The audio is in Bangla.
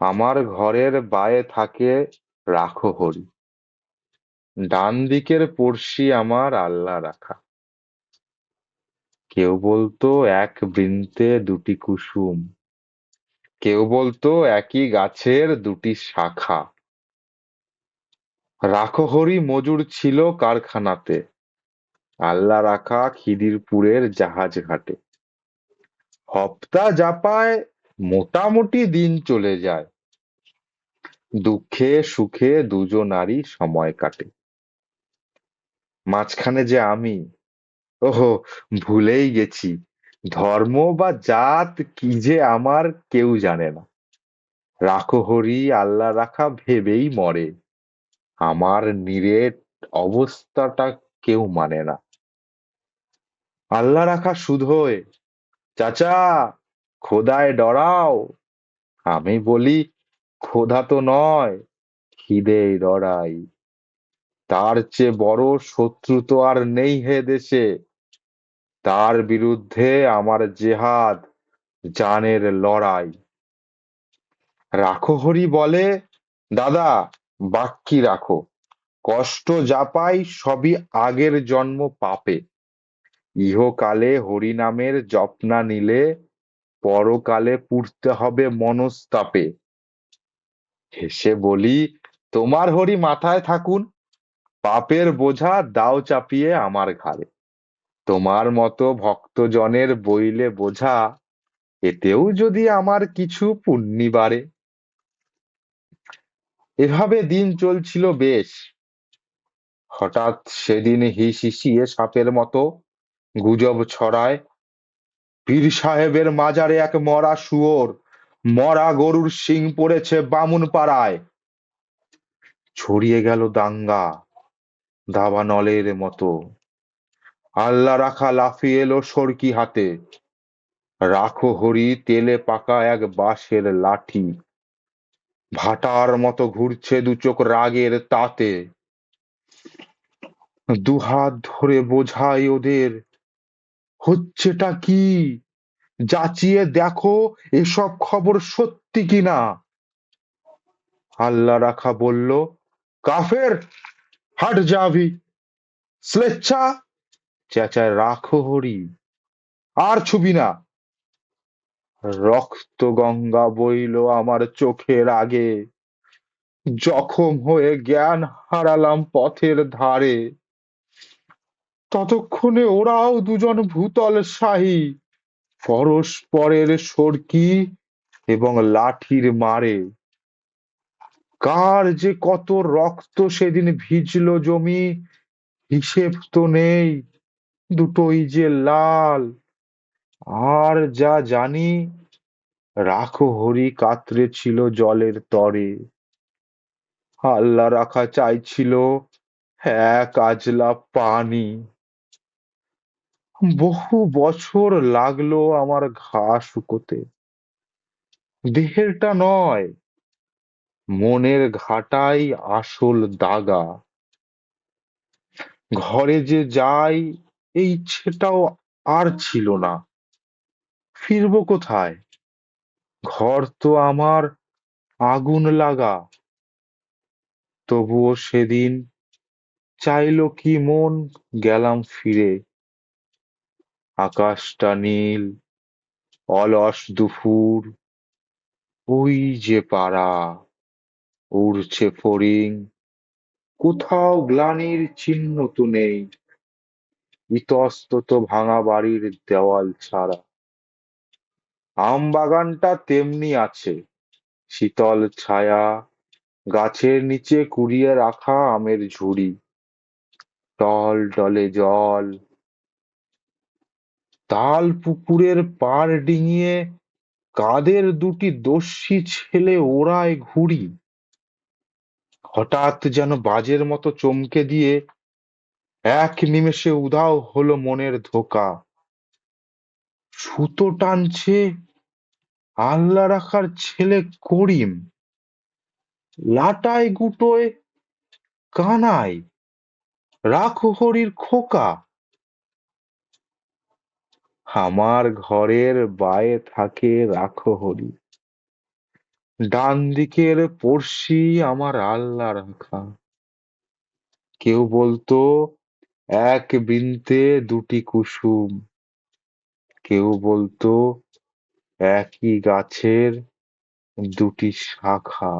আমার ঘরের বায়ে থাকে রাখো হরি, ডান দিকের পড়শি আমার আল্লাহ রাখা। কেউ বলতো এক বৃন্তে দুটি কুসুম, কেউ বলতো একই গাছের দুটি শাখা। রাখো হরি মজুর ছিল কারখানাতে, আল্লাহ রাখা খিদিরপুরের জাহাজ ঘাটে। হপ্তা যাপায় মোটামুটি দিন চলে যায়, দুঃখে সুখে দুজনারই সময় কাটে। মাঝখানে যে আমি, ওহো, ভুলেই গেছি, ধর্ম বা জাত কি যে আমার কেউ জানে না। রাখো হরি আল্লাহ রাখা ভেবেই মরে, আমার নিরেট অবস্থাটা কেউ মানে না। আল্লাহ রাখা শুধোয়, চাচা খোদায় ডরাও। আমি বলি, খোদা তো নয়, খিদেই ডরাই। তার চেয়ে বড় শত্রু তো আর নেই হে দেশে, তার বিরুদ্ধে আমার জেহাদ, জানের লড়াই। রাখো হরি বলে, দাদা বাক্যি রাখো, কষ্ট যা পাই সবই আগের জন্ম পাপে। ইহকালে হরি নামের জপ না নিলে পরকালে পুড়তে হবে মনস্তাপে। হেসে বলি, তোমার হরি মাথায় থাকুন, পাপের বোঝা দাও চাপিয়ে আমার ঘাড়ে। তোমার মতো ভক্তজনের বইলে বোঝা, এতেও যদি আমার কিছু পুণ্যি বাড়ে। এভাবে দিন চলছিল বেশ। হঠাৎ সেদিন হিসিয়ে সাপের মতো গুজব ছড়ায়, পীর সাহেবের মাজারে এক মরা শুয়োর, মরা গরুর শিং পড়েছে বামুন পাড়ায়। ছড়িয়ে গেল দাঙ্গা দাবানলের মতো। আল্লাহ রাখা লাফিয়ে এলো সরকি হাতে, রাখো হরি তেলে পাকা এক বাঁশের লাঠি, ভাটার মতো ঘুরছে দু চোখ রাগের তাতে। দুহাত ধরে বোঝাই ওদের, হচ্ছেটা কি, যাচিয়ে দেখো এসব খবর সত্যি কিনা। আল্লাহ রাখা বলল, কাফের, হাট যাবি, স্লেচ্ছা, চেঁচায় রাখো হরি, আর ছুবি না। রক্ত গঙ্গা বইল আমার চোখের আগে, জখম হয়ে জ্ঞান হারালাম পথের ধারে। ততক্ষণে ওরাও দুজন ভূতল শাহী, পরস্পরের সরকি এবং লাঠির মারে। কার যে কত রক্ত সেদিন ভিজল জমি, হিসেব তো নেই, দুটোই যে লাল। আর যা জানি, রাখো হরি কাতরে ছিল জলের তরে, আল্লাহ রাখা চাইছিল এক আজলা পানি। বহু বছর লাগলো আমার ঘা শুকোতে, দেহেরটা নয়, মনের ঘাটাই আসল দাগা। ঘরে যে যাই এই ইচ্ছেটাও আর ছিল না। ফিরবো কোথায়, ঘর তো আমার আগুন লাগা। তবুও সেদিন চাইলো কি মন, গেলাম ফিরে। আকাশটা নীল, অলস দুপুর, ওই যে পাড়া, উড়ছে ফড়িং, কোথাও গ্লানির চিহ্ন তো নেই, ইতস্তত ভাঙা বাড়ির দেওয়াল ছাড়া। আম বাগানটা তেমনি আছে, শীতল ছায়া, গাছের নিচে কুড়িয়ে রাখা আমের ঝুড়ি, টল টলে জল। তাল পুকুরের পাড় ডিঙিয়ে কাদের দুটি দস্যি ছেলে ওড়ায় ঘুড়ি। হঠাৎ যেন বাজের মতো চমকে দিয়ে এক নিমেষে উধাও হলো মনের ধোঁকা। সুতো টানছে আল্লাহ রাখার ছেলে করিম, লাটায় গুটোয় কানাই, রাখো হরির খোকা। আমার ঘরের বায়ে থাকে রাখো হরি, ডান দিকের পড়শি আমার আল্লাহ রাখা। কেউ বলতো এক বৃন্তে দুটি কুসুম, কেউ বলতো একই গাছের দুটি শাখা।